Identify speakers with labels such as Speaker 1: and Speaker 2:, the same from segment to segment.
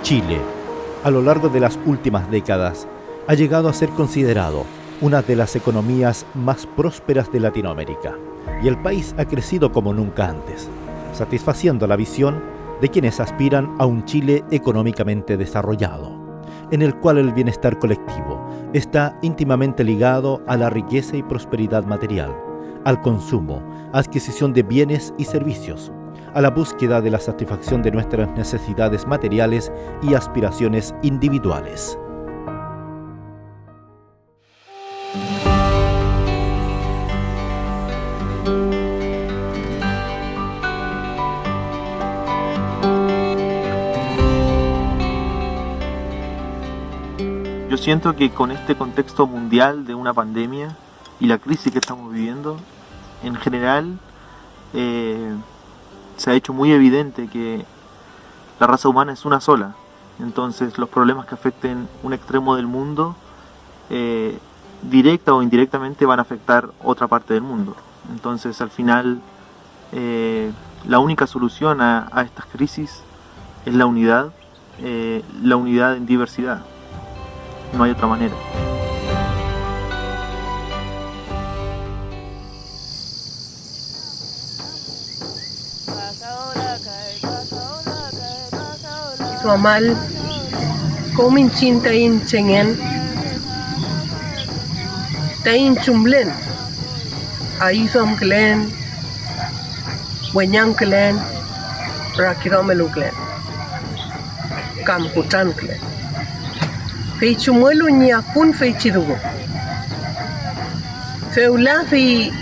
Speaker 1: Chile, a lo largo de las últimas décadas, ha llegado a ser considerado una de las economías más prósperas de Latinoamérica, y el país ha crecido como nunca antes, satisfaciendo la visión de quienes aspiran a un Chile económicamente desarrollado, en el cual el bienestar colectivo está íntimamente ligado a la riqueza y prosperidad material, al consumo, adquisición de bienes y servicios, a la búsqueda de la satisfacción de nuestras necesidades materiales y aspiraciones individuales.
Speaker 2: Yo siento que con este contexto mundial de una pandemia y la crisis que estamos viviendo, en general, se ha hecho muy evidente que la raza humana es una sola. Entonces los problemas que afecten un extremo del mundo, directa o indirectamente van a afectar otra parte del mundo. Entonces al final la única solución a estas crisis es la unidad en diversidad. No hay otra manera.
Speaker 3: Normal, komin cintain cengen, tain cumblen, aisom klen, wenyang klen, rakiromelu klen, kamputan klen. Fei chumuelu nyakun fei chidugo. Feula fei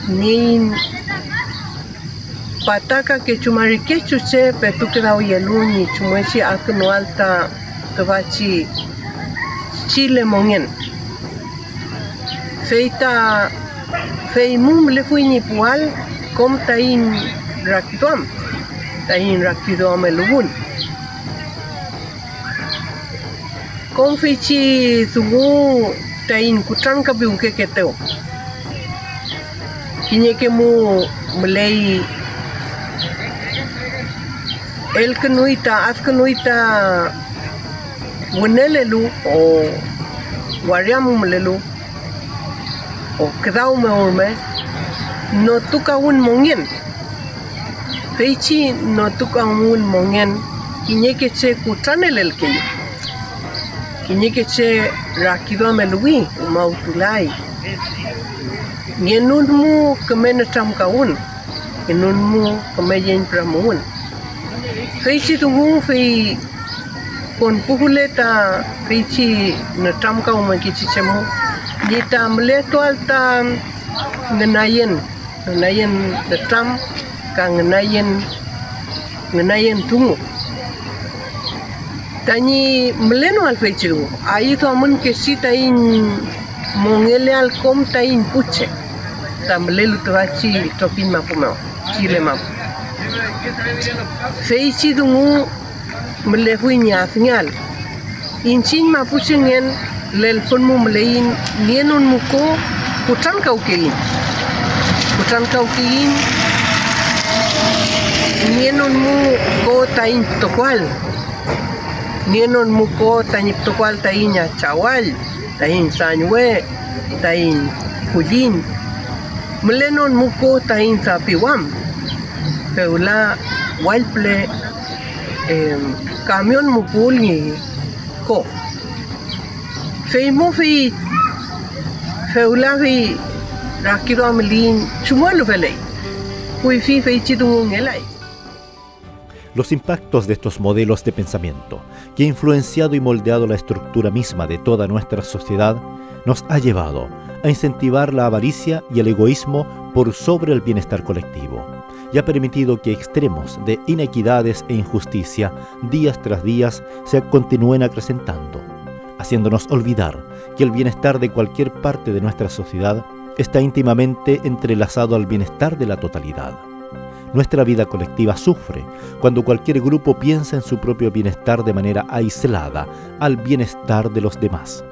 Speaker 3: nin pataka que chumarike chuche petuke da oyeluni chumuechi akno alta tobachi Chile mongen. Feita feimum le fuini pual kom tain rakidom elugun. Kom fichi tugu tain kutranka biuke keteo. Kinyeke mu mulei el kenuita wenelelu o wariamumlelu o kedaume orme no tuka un mongen feichi no tuka un mongen kinyeke che kutranelel keyo kinyeke che rakidome lui mautulai ngenunmu kemenetram kaun ngenunmu kemeyen pramun feichi tungu fei kon puhuleta feichi netram ka umakichi chemu yeta mleto alta ngenayen netram ka ngenayen tungu tani mleno al feichi ai to amun ke sitain mongele al kom tain puche tamlelu twachi topin mapumao Chile map feichi dungu mlefuinya final inchin mapusingen lel fonmu mlein nienon muko kutran kaukein nienon mu ko tain tokwal nienon mu ko tain tokwal tainya chawal tain sanywe tain kujin mlenon mu ko tain sapiwam feula walple camion mupuli ko feimo fi feula fi rakiro amelin chumuelo velei kui fi feichidung elai.
Speaker 1: Los impactos de estos modelos de pensamiento, que ha influenciado y moldeado la estructura misma de toda nuestra sociedad, nos ha llevado a incentivar la avaricia y el egoísmo por sobre el bienestar colectivo, y ha permitido que extremos de inequidades e injusticia días tras días se continúen acrecentando, haciéndonos olvidar que el bienestar de cualquier parte de nuestra sociedad está íntimamente entrelazado al bienestar de la totalidad. Nuestra vida colectiva sufre cuando cualquier grupo piensa en su propio bienestar de manera aislada al bienestar de los demás.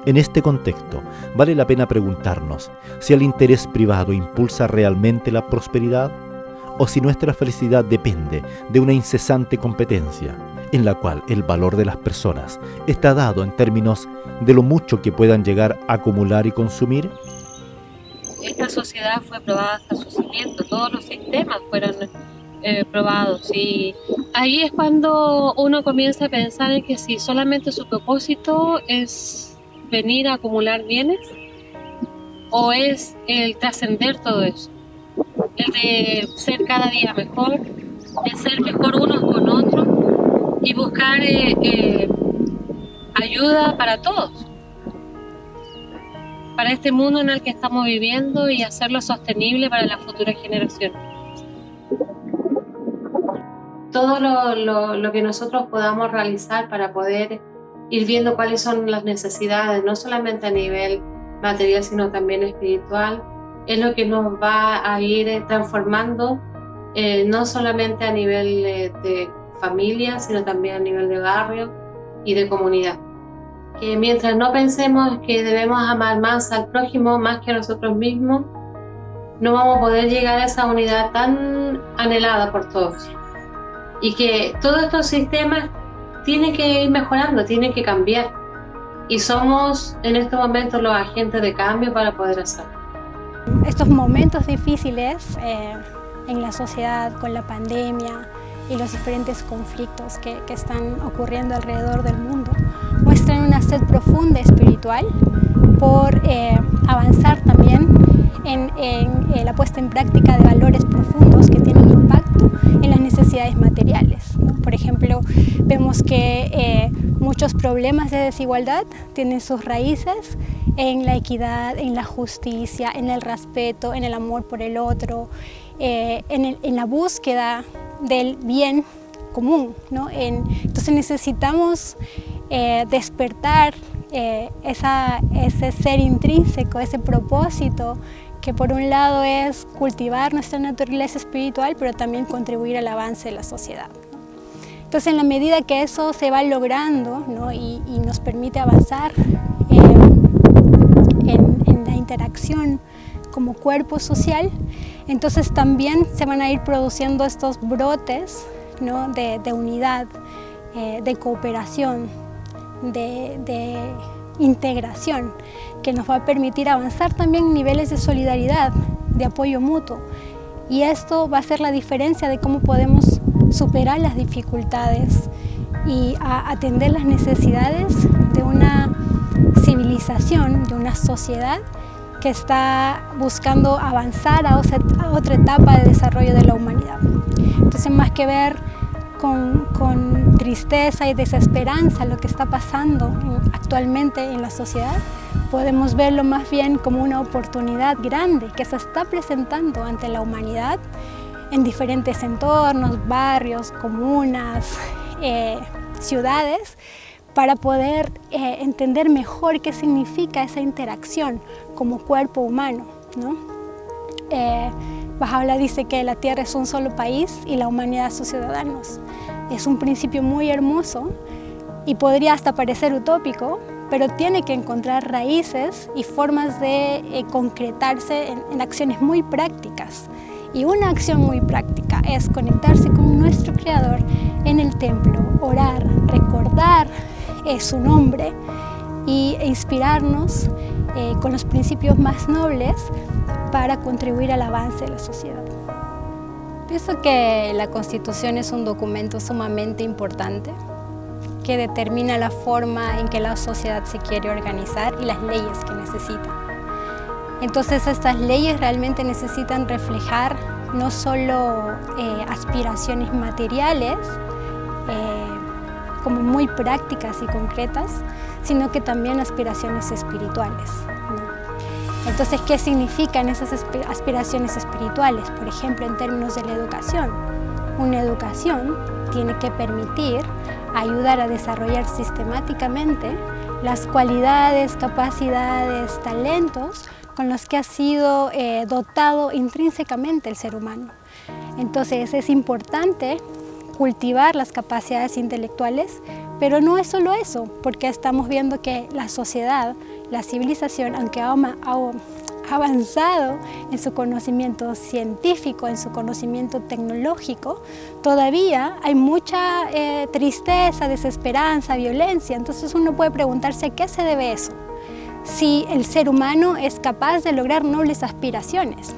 Speaker 1: En este contexto, vale la pena preguntarnos si el interés privado impulsa realmente la prosperidad o si nuestra felicidad depende de una incesante competencia en la cual el valor de las personas está dado en términos de lo mucho que puedan llegar a acumular y consumir.
Speaker 4: Esta sociedad fue probada hasta su cimiento, todos los sistemas fueron probados, y ahí es cuando uno comienza a pensar en que si solamente su propósito es venir a acumular bienes o es el trascender todo eso, el de ser cada día mejor, el ser mejor unos con otros y buscar ayuda para todos, para este mundo en el que estamos viviendo y hacerlo sostenible para las futuras generaciones. Todo lo que nosotros podamos realizar para poder ir viendo cuáles son las necesidades, no solamente a nivel material, sino también espiritual, es lo que nos va a ir transformando, no solamente a nivel de familia, sino también a nivel de barrio y de comunidad. Que mientras no pensemos que debemos amar más al prójimo más que a nosotros mismos, no vamos a poder llegar a esa unidad tan anhelada por todos. Y que todos estos sistemas tienen que ir mejorando, tienen que cambiar. Y somos en este momento los agentes de cambio para poder hacerlo.
Speaker 5: Estos momentos difíciles en la sociedad con la pandemia y los diferentes conflictos que están ocurriendo alrededor del mundo muestran una sed profunda espiritual por avanzar también en la puesta en práctica de valores profundos que tienen impacto en las necesidades materiales, ¿no? Por ejemplo, vemos que muchos problemas de desigualdad tienen sus raíces en la equidad, en la justicia, en el respeto, en el amor por el otro, en la búsqueda del bien común, ¿no? Entonces necesitamos despertar ese ser intrínseco, ese propósito que por un lado es cultivar nuestra naturaleza espiritual, pero también contribuir al avance de la sociedad, ¿no? Entonces, en la medida que eso se va logrando, ¿no? y nos permite avanzar en la interacción como cuerpo social, entonces también se van a ir produciendo estos brotes, ¿no? de unidad, de cooperación, de integración, que nos va a permitir avanzar también en niveles de solidaridad, de apoyo mutuo. Y esto va a ser la diferencia de cómo podemos superar las dificultades y atender las necesidades de una civilización, de una sociedad que está buscando avanzar a otra etapa de desarrollo de la humanidad. Entonces, más que ver con tristeza y desesperanza lo que está pasando actualmente en la sociedad, podemos verlo más bien como una oportunidad grande que se está presentando ante la humanidad en diferentes entornos, barrios, comunas, ciudades, para poder entender mejor qué significa esa interacción como cuerpo humano, ¿no? Baha'u'lláh dice que la Tierra es un solo país y la humanidad sus ciudadanos. Es un principio muy hermoso y podría hasta parecer utópico, pero tiene que encontrar raíces y formas de concretarse en acciones muy prácticas. Y una acción muy práctica es conectarse con nuestro Creador en el templo, orar, recordar su nombre e inspirarnos con los principios más nobles para contribuir al avance de la sociedad.
Speaker 6: Pienso que la Constitución es un documento sumamente importante que determina la forma en que la sociedad se quiere organizar y las leyes que necesita. Entonces, estas leyes realmente necesitan reflejar no solo aspiraciones materiales, como muy prácticas y concretas, sino que también aspiraciones espirituales, ¿no?
Speaker 5: Entonces, ¿qué significan esas aspiraciones espirituales? Por ejemplo, en términos de la educación. Una educación tiene que permitir ayudar a desarrollar sistemáticamente las cualidades, capacidades, talentos con los que ha sido dotado intrínsecamente el ser humano. Entonces es importante cultivar las capacidades intelectuales, pero no es solo eso, porque estamos viendo que la sociedad, la civilización, aunque ha avanzado en su conocimiento científico, en su conocimiento tecnológico, todavía hay mucha tristeza, desesperanza, violencia. Entonces uno puede preguntarse a qué se debe eso, si el ser humano es capaz de lograr nobles aspiraciones.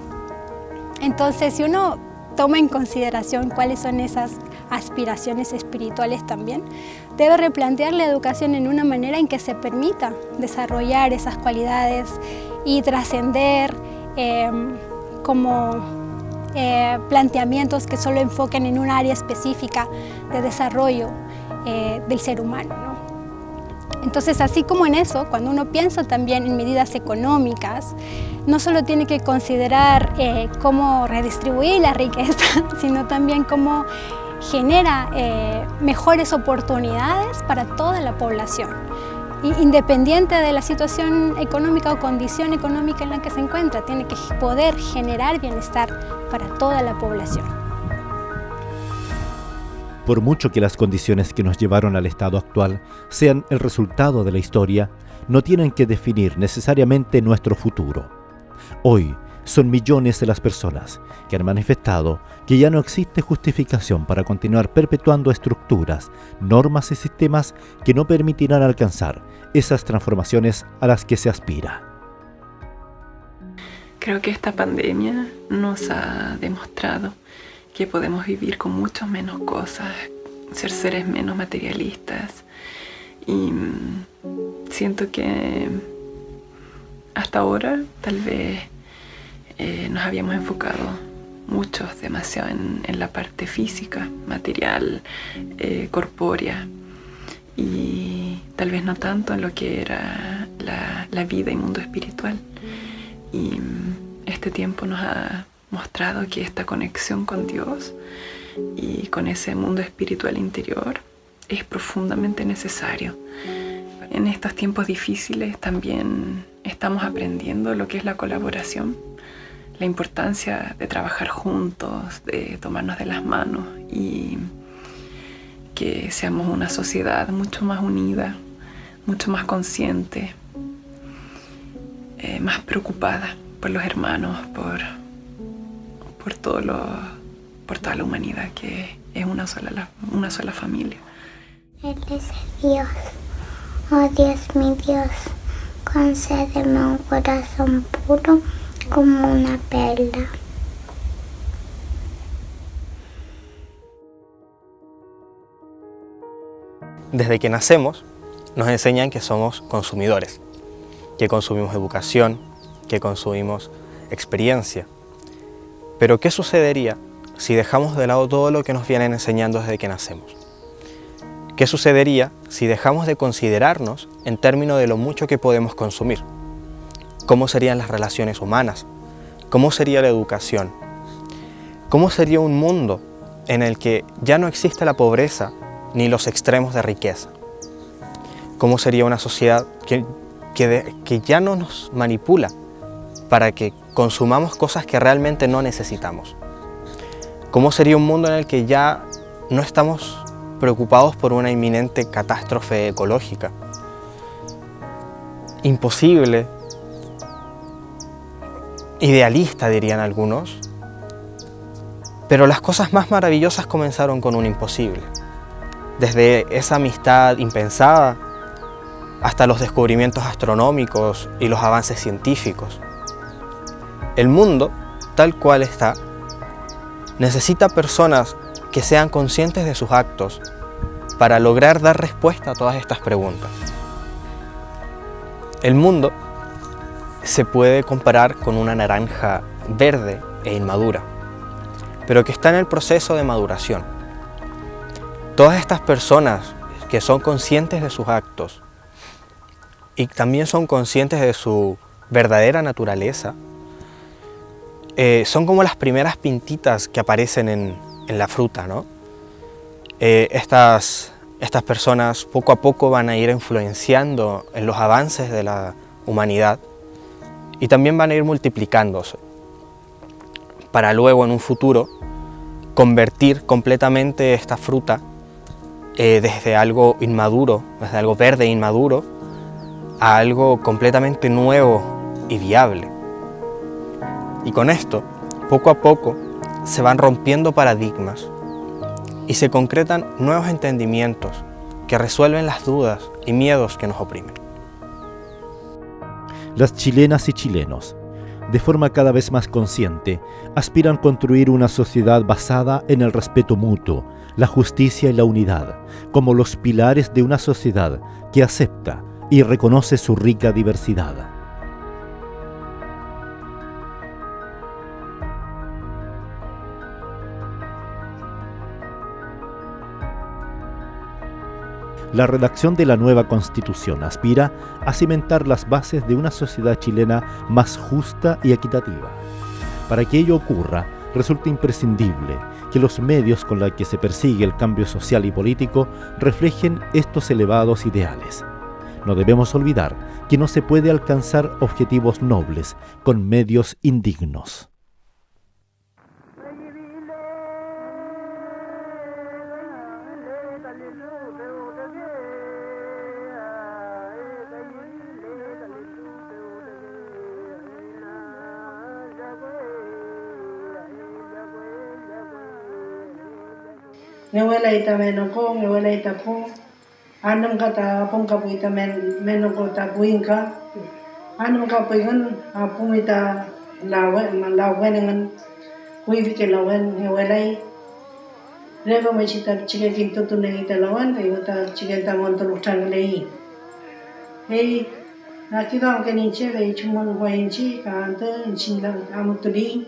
Speaker 5: Entonces, si uno toma en consideración cuáles son esas aspiraciones espirituales también, debe replantear la educación en una manera en que se permita desarrollar esas cualidades y trascender planteamientos que solo enfoquen en un área específica de desarrollo del ser humano, ¿no? Entonces, así como en eso, cuando uno piensa también en medidas económicas, no solo tiene que considerar cómo redistribuir la riqueza, sino también cómo genera mejores oportunidades para toda la población, independiente de la situación económica o condición económica en la que se encuentra. Tiene que poder generar bienestar para toda la población.
Speaker 1: Por mucho que las condiciones que nos llevaron al estado actual sean el resultado de la historia, no tienen que definir necesariamente nuestro futuro. Hoy son millones de las personas que han manifestado que ya no existe justificación para continuar perpetuando estructuras, normas y sistemas que no permitirán alcanzar esas transformaciones a las que se aspira.
Speaker 7: Creo que esta pandemia nos ha demostrado que podemos vivir con mucho menos cosas, ser seres menos materialistas, y siento que hasta ahora tal vez nos habíamos enfocado muchos demasiado en la parte física, material, corpórea, y tal vez no tanto en lo que era la vida y mundo espiritual. Y este tiempo nos ha mostrado que esta conexión con Dios y con ese mundo espiritual interior es profundamente necesario. En estos tiempos difíciles también estamos aprendiendo lo que es la colaboración, la importancia de trabajar juntos, de tomarnos de las manos y que seamos una sociedad mucho más unida, mucho más consciente, más preocupada por los hermanos, por toda la humanidad, que es una sola familia.
Speaker 8: Él es Dios. Oh Dios, mi Dios, concédeme un corazón puro como una perla.
Speaker 9: Desde que nacemos, nos enseñan que somos consumidores, que consumimos educación, que consumimos experiencia. Pero ¿qué sucedería si dejamos de lado todo lo que nos vienen enseñando desde que nacemos? ¿Qué sucedería si dejamos de considerarnos en términos de lo mucho que podemos consumir? ¿Cómo serían las relaciones humanas? ¿Cómo sería la educación? ¿Cómo sería un mundo en el que ya no existe la pobreza ni los extremos de riqueza? ¿Cómo sería una sociedad que ya no nos manipula para que consumamos cosas que realmente no necesitamos? ¿Cómo sería un mundo en el que ya no estamos preocupados por una inminente catástrofe ecológica? Imposible, idealista dirían algunos, pero las cosas más maravillosas comenzaron con un imposible. Desde esa amistad impensada hasta los descubrimientos astronómicos y los avances científicos. El mundo, tal cual está, necesita personas que sean conscientes de sus actos para lograr dar respuesta a todas estas preguntas. El mundo se puede comparar con una naranja verde e inmadura, pero que está en el proceso de maduración. Todas estas personas que son conscientes de sus actos y también son conscientes de su verdadera naturaleza, son como las primeras pintitas que aparecen en la fruta, ¿no? Estas personas poco a poco van a ir influenciando en los avances de la humanidad y también van a ir multiplicándose para luego en un futuro convertir completamente esta fruta desde algo inmaduro, desde algo verde e inmaduro, a algo completamente nuevo y viable. Y con esto, poco a poco, se van rompiendo paradigmas y se concretan nuevos entendimientos que resuelven las dudas y miedos que nos oprimen.
Speaker 1: Las chilenas y chilenos, de forma cada vez más consciente, aspiran a construir una sociedad basada en el respeto mutuo, la justicia y la unidad, como los pilares de una sociedad que acepta y reconoce su rica diversidad. La redacción de la nueva Constitución aspira a cimentar las bases de una sociedad chilena más justa y equitativa. Para que ello ocurra, resulta imprescindible que los medios con los que se persigue el cambio social y político reflejen estos elevados ideales. No debemos olvidar que no se puede alcanzar objetivos nobles con medios indignos.
Speaker 10: Ngewela ita menoko, ngewela ita po. Anam kata apong kapu ita menoko tapuinka. Anam kapu ikan apong ita lawen dengan kui fikir lawen ngewelai. Reva macita cike kinto tu neng ita lawan kai ita cike ta montol utang lei. Hei nakita ang keninche kai cumang wainchi ka ante inchin lang amutuli.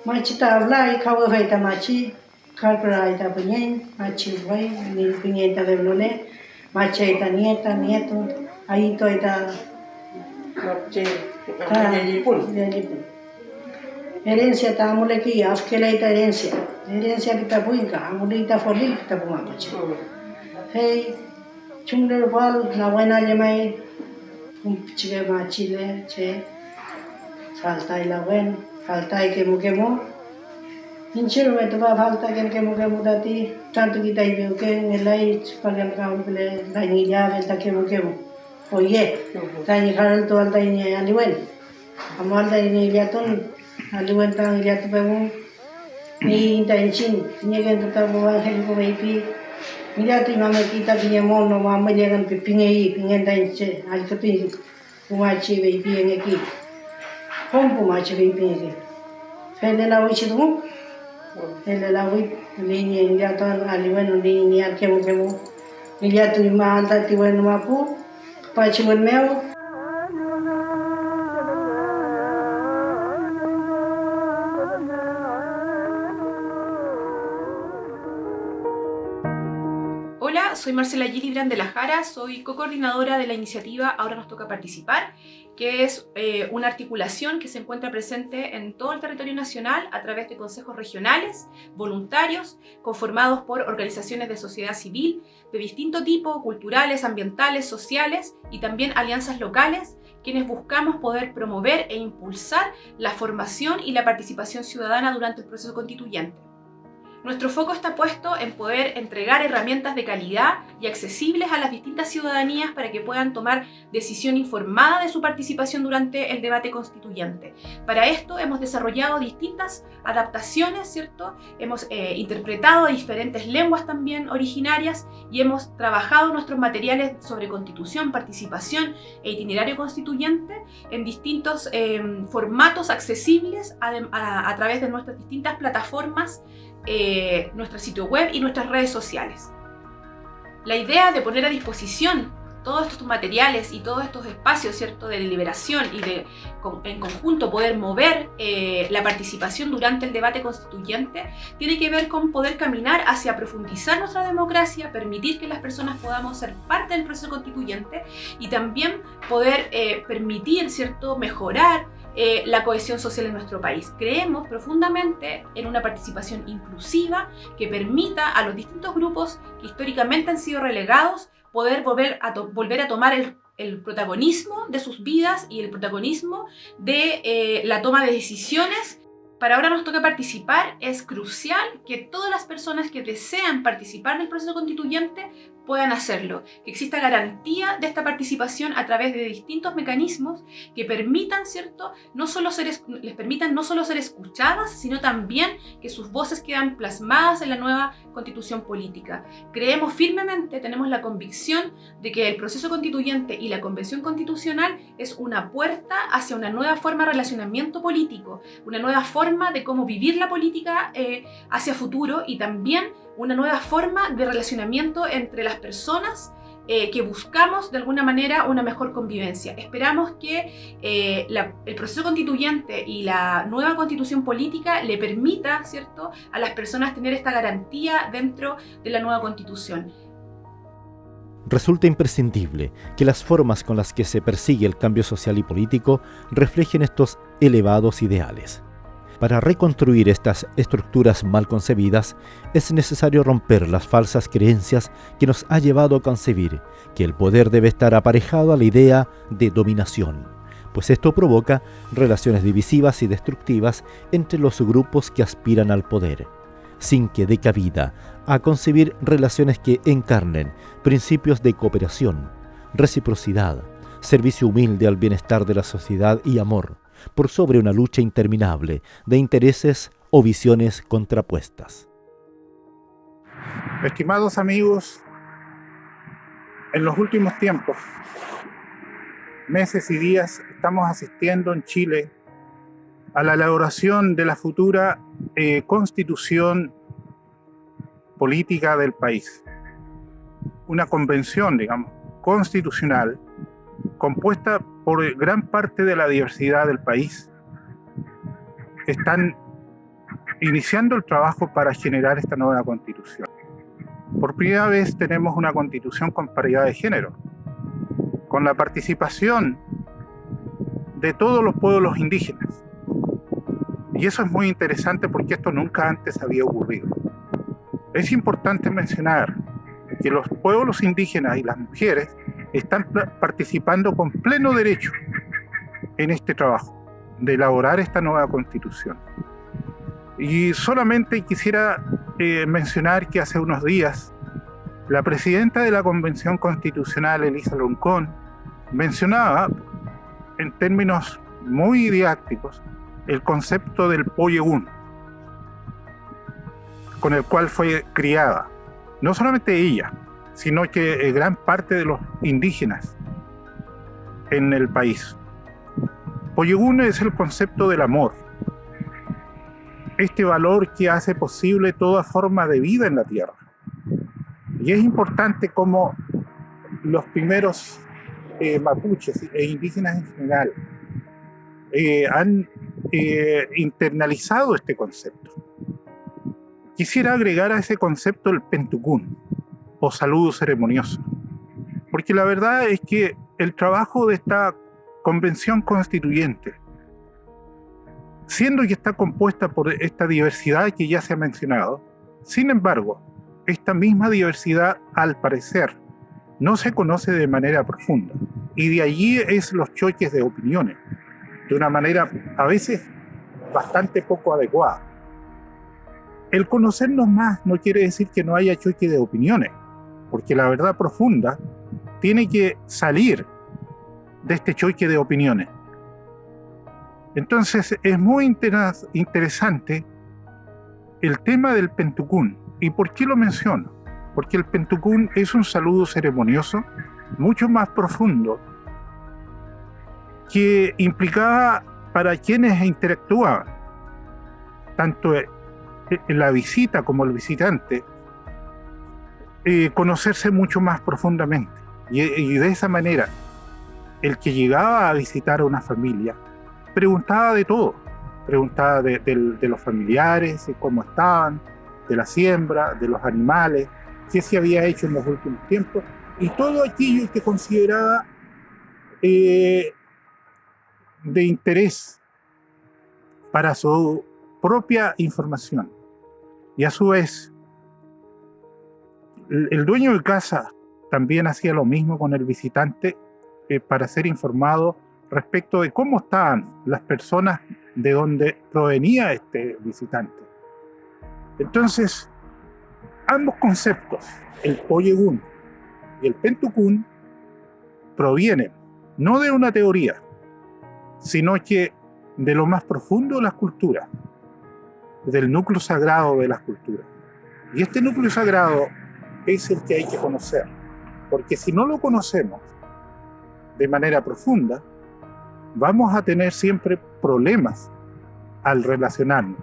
Speaker 10: Macita avlai kawa fai ta machi. Kalpera ita penyen, machi boy, ni penyen ita leblone, machi ita nieto, ahí to ita machi, Jepun. Herencia ta amule ki, afkela ita herencia kita puinka, amule ita folil kita bunga machi. Hey, chungler bal na buena lemai, chive machi le, che, saltai la buen, faltai kemo. Inchiro me toba falta que mo dati tanto kita ibe ke ngelai pagam kaum pele dani ya velta que mo oye dani haral to alta ini aliwen amal dani ya ton aliwen tang ya to bemu ni intention ni gen to ta bo hel ko pi mira tu mama kita pinya mo no mama dia kan pingei pingen dai che al ko ti kumachi be pi ngeki kompo machi be pi ngeki fele la wichi tu ele la wit linya india ton aliwen linya kemo india tu ma alta tiwen mapu pachimun meu.
Speaker 11: Hola, soy Marcela Gillibrand de la Jara, soy co-coordinadora de la iniciativa Ahora nos toca participar, que es una articulación que se encuentra presente en todo el territorio nacional a través de consejos regionales, voluntarios, conformados por organizaciones de sociedad civil de distinto tipo, culturales, ambientales, sociales y también alianzas locales, quienes buscamos poder promover e impulsar la formación y la participación ciudadana durante el proceso constituyente. Nuestro foco está puesto en poder entregar herramientas de calidad y accesibles a las distintas ciudadanías para que puedan tomar decisión informada de su participación durante el debate constituyente. Para esto hemos desarrollado distintas adaptaciones, ¿cierto? Hemos interpretado diferentes lenguas también originarias y hemos trabajado nuestros materiales sobre constitución, participación e itinerario constituyente en distintos formatos accesibles a través de nuestras distintas plataformas, nuestro sitio web y nuestras redes sociales. La idea de poner a disposición todos estos materiales y todos estos espacios, ¿cierto?, de deliberación y de en conjunto poder mover la participación durante el debate constituyente, tiene que ver con poder caminar hacia profundizar nuestra democracia, permitir que las personas podamos ser parte del proceso constituyente y también poder permitir, ¿cierto?, mejorar la cohesión social en nuestro país. Creemos profundamente en una participación inclusiva que permita a los distintos grupos que históricamente han sido relegados poder volver a tomar el protagonismo de sus vidas y el protagonismo de la toma de decisiones. Para ahora nos toca participar. Es crucial que todas las personas que desean participar del proceso constituyente puedan hacerlo, que exista garantía de esta participación a través de distintos mecanismos que permitan, ¿cierto?, les permitan no solo ser escuchadas, sino también que sus voces quedan plasmadas en la nueva constitución política. Creemos firmemente, tenemos la convicción de que el proceso constituyente y la convención constitucional es una puerta hacia una nueva forma de relacionamiento político, una nueva forma de cómo vivir la política hacia futuro y también una nueva forma de relacionamiento entre las personas que buscamos de alguna manera una mejor convivencia. Esperamos que el proceso constituyente y la nueva constitución política le permita, ¿cierto?, a las personas tener esta garantía dentro de la nueva constitución.
Speaker 1: Resulta imprescindible que las formas con las que se persigue el cambio social y político reflejen estos elevados ideales. Para reconstruir estas estructuras mal concebidas, es necesario romper las falsas creencias que nos ha llevado a concebir que el poder debe estar aparejado a la idea de dominación, pues esto provoca relaciones divisivas y destructivas entre los grupos que aspiran al poder, sin que dé cabida a concebir relaciones que encarnen principios de cooperación, reciprocidad, servicio humilde al bienestar de la sociedad y amor, por sobre una lucha interminable de intereses o visiones contrapuestas.
Speaker 12: Estimados amigos, en los últimos tiempos, meses y días, estamos asistiendo en Chile a la elaboración de la futura constitución política del país. Una convención, digamos, constitucional, compuesta por gran parte de la diversidad del país. Están iniciando el trabajo para generar esta nueva constitución. Por primera vez tenemos una constitución con paridad de género, con la participación de todos los pueblos indígenas. Y eso es muy interesante porque esto nunca antes había ocurrido. Es importante mencionar que los pueblos indígenas y las mujeres están participando con pleno derecho en este trabajo de elaborar esta nueva constitución. Y solamente quisiera mencionar que hace unos días la presidenta de la Convención Constitucional, Elisa Loncón, mencionaba en términos muy didácticos el concepto del Poyegún, con el cual fue criada, no solamente ella, sino que gran parte de los indígenas en el país. Poyegún es el concepto del amor, este valor que hace posible toda forma de vida en la tierra. Y es importante cómo los primeros mapuches e indígenas en general han internalizado este concepto. Quisiera agregar a ese concepto el pentucún, o saludo ceremonioso, porque la verdad es que el trabajo de esta convención constituyente, siendo que está compuesta por esta diversidad que ya se ha mencionado, sin embargo, esta misma diversidad, al parecer, no se conoce de manera profunda, y de allí es los choques de opiniones, de una manera a veces bastante poco adecuada. El conocernos más no quiere decir que no haya choque de opiniones, porque la verdad profunda tiene que salir de este choque de opiniones. Entonces es muy interesante el tema del pentucún. ¿Y por qué lo menciono? Porque el pentucún es un saludo ceremonioso mucho más profundo que implicaba para quienes interactuaban, tanto en la visita como el visitante, conocerse mucho más profundamente. Y de esa manera, el que llegaba a visitar a una familia preguntaba de todo. Preguntaba de los familiares, de cómo estaban, de la siembra, de los animales, qué se había hecho en los últimos tiempos, y todo aquello que consideraba de interés para su propia información. Y a su vez, el dueño de casa también hacía lo mismo con el visitante para ser informado respecto de cómo estaban las personas de donde provenía este visitante. Entonces, ambos conceptos, el Oyegun y el Pentucún, provienen no de una teoría, sino que de lo más profundo de las culturas, del núcleo sagrado de las culturas. Y este núcleo sagrado es el que hay que conocer, porque si no lo conocemos de manera profunda, vamos a tener siempre problemas al relacionarnos.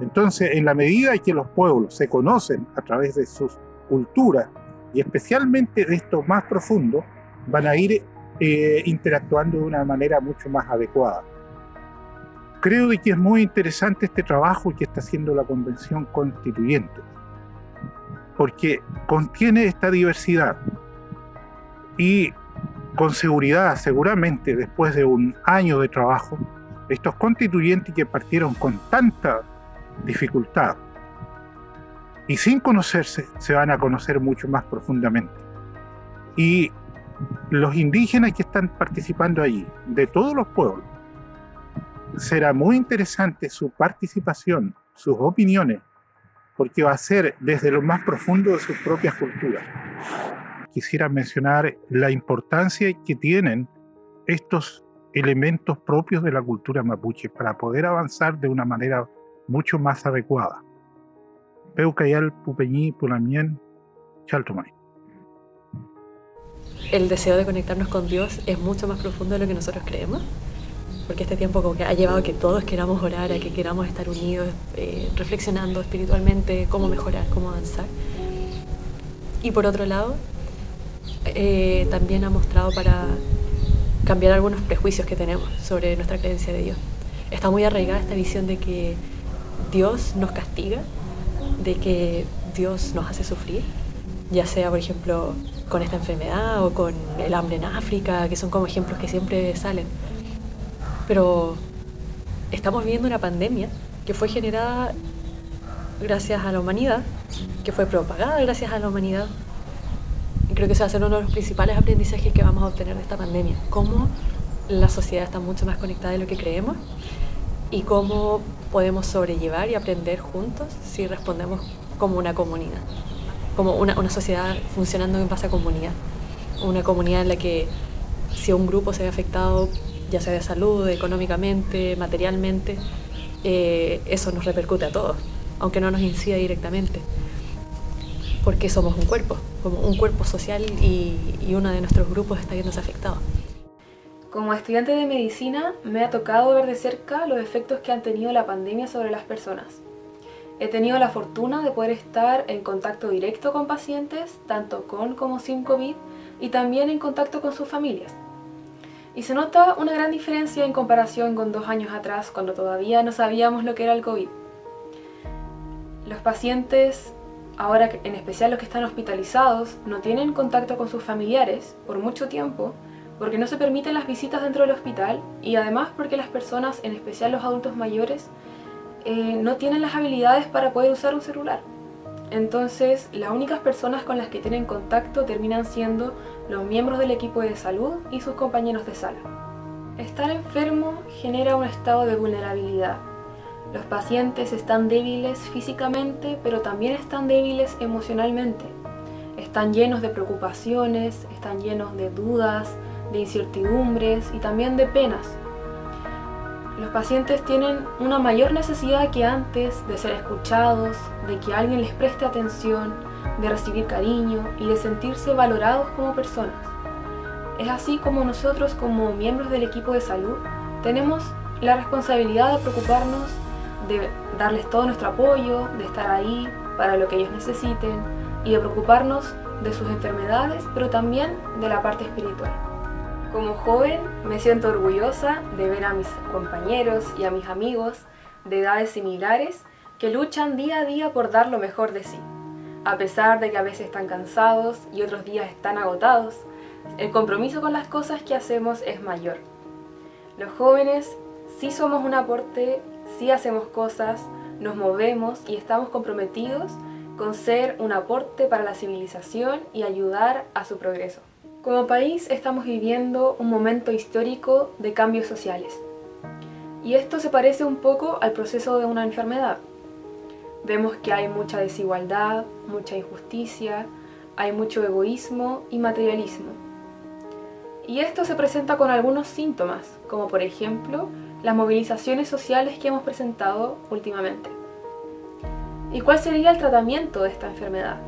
Speaker 12: Entonces, en la medida en que los pueblos se conocen a través de sus culturas, y especialmente de esto más profundo, van a ir interactuando de una manera mucho más adecuada. Creo que es muy interesante este trabajo que está haciendo la Convención Constituyente, porque contiene esta diversidad y con seguridad, seguramente después de un año de trabajo, estos constituyentes que partieron con tanta dificultad y sin conocerse, se van a conocer mucho más profundamente. Y los indígenas que están participando allí, de todos los pueblos, será muy interesante su participación, sus opiniones, porque va a ser desde lo más profundo de sus propias culturas. Quisiera mencionar la importancia que tienen estos elementos propios de la cultura mapuche para poder avanzar de una manera mucho más adecuada. Peucayal, Pupeñí, Pulamien, Chaltumay.
Speaker 13: El deseo de conectarnos con Dios es mucho más profundo de lo que nosotros creemos, porque este tiempo como que ha llevado a que todos queramos orar, a que queramos estar unidos, reflexionando espiritualmente cómo mejorar, cómo avanzar. Y por otro lado, también ha mostrado para cambiar algunos prejuicios que tenemos sobre nuestra creencia de Dios. Está muy arraigada esta visión de que Dios nos castiga, de que Dios nos hace sufrir, ya sea, por ejemplo, con esta enfermedad o con el hambre en África, que son como ejemplos que siempre salen. Pero estamos viviendo una pandemia que fue generada gracias a la humanidad, que fue propagada gracias a la humanidad. Y creo que ese va a ser uno de los principales aprendizajes que vamos a obtener de esta pandemia. Cómo la sociedad está mucho más conectada de lo que creemos y cómo podemos sobrellevar y aprender juntos si respondemos como una comunidad, como una sociedad funcionando en base a comunidad. Una comunidad en la que si un grupo se ve afectado, ya sea de salud, económicamente, materialmente, eso nos repercute a todos, aunque no nos incida directamente, porque somos un cuerpo, como un cuerpo social y uno de nuestros grupos está viéndose afectado.
Speaker 11: Como estudiante de medicina, me ha tocado ver de cerca los efectos que han tenido la pandemia sobre las personas. He tenido la fortuna de poder estar en contacto directo con pacientes, tanto con como sin COVID, y también en contacto con sus familias. Y se nota una gran diferencia en comparación con 2 años atrás, cuando todavía no sabíamos lo que era el COVID. Los pacientes, ahora en especial los que están hospitalizados, no tienen contacto con sus familiares por mucho tiempo, porque no se permiten las visitas dentro del hospital y además porque las personas, en especial los adultos mayores, no tienen las habilidades para poder usar un celular. Entonces, las únicas personas con las que tienen contacto terminan siendo los miembros del equipo de salud y sus compañeros de sala. Estar enfermo genera un estado de vulnerabilidad. Los pacientes están débiles físicamente, pero también están débiles emocionalmente. Están llenos de preocupaciones, están llenos de dudas, de incertidumbres y también de penas. Los pacientes tienen una mayor necesidad que antes de ser escuchados, de que alguien les preste atención, de recibir cariño y de sentirse valorados como personas. Es así como nosotros, como miembros del equipo de salud, tenemos la responsabilidad de preocuparnos, de darles todo nuestro apoyo, de estar ahí para lo que ellos necesiten y de preocuparnos
Speaker 14: de sus enfermedades, pero también de la parte espiritual. Como joven me siento orgullosa de ver a mis compañeros y a mis amigos de edades similares que luchan día a día por dar lo mejor de sí. A pesar de que a veces están cansados y otros días están agotados, el compromiso con las cosas que hacemos es mayor. Los jóvenes sí somos un aporte, sí hacemos cosas, nos movemos y estamos comprometidos con ser un aporte para la civilización y ayudar a su progreso. Como país estamos viviendo un momento histórico de cambios sociales. Y esto se parece un poco al proceso de una enfermedad. Vemos que hay mucha desigualdad, mucha injusticia, hay mucho egoísmo y materialismo. Y esto se presenta con algunos síntomas, como por ejemplo las movilizaciones sociales que hemos presentado últimamente. ¿Y cuál sería el tratamiento de esta enfermedad?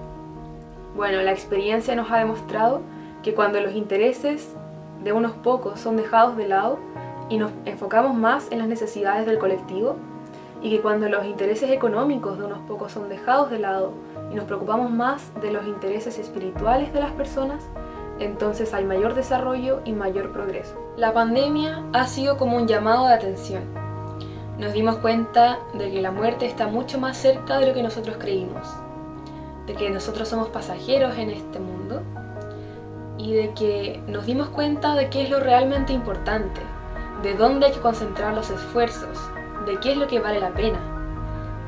Speaker 14: Bueno, la experiencia nos ha demostrado que cuando los intereses de unos pocos son dejados de lado y nos enfocamos más en las necesidades del colectivo, y que cuando los intereses económicos de unos pocos son dejados de lado y nos preocupamos más de los intereses espirituales de las personas, entonces hay mayor desarrollo y mayor progreso. La pandemia ha sido como un llamado de atención. Nos dimos cuenta de que la muerte está mucho más cerca de lo que nosotros creímos, de que nosotros somos pasajeros en este mundo, y de que nos dimos cuenta de qué es lo realmente importante, de dónde hay que concentrar los esfuerzos, de qué es lo que vale la pena.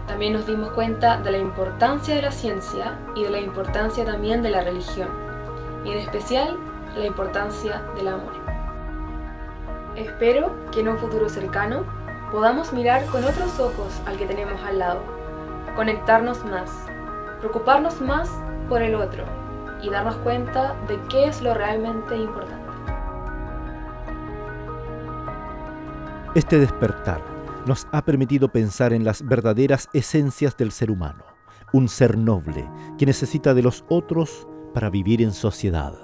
Speaker 14: También nos dimos cuenta de la importancia de la ciencia y de la importancia también de la religión, y en especial la importancia del amor. Espero que en un futuro cercano podamos mirar con otros ojos al que tenemos al lado, conectarnos más, preocuparnos más por el otro y darnos cuenta de qué es lo realmente importante.
Speaker 1: Este despertar nos ha permitido pensar en las verdaderas esencias del ser humano, un ser noble que necesita de los otros para vivir en sociedad.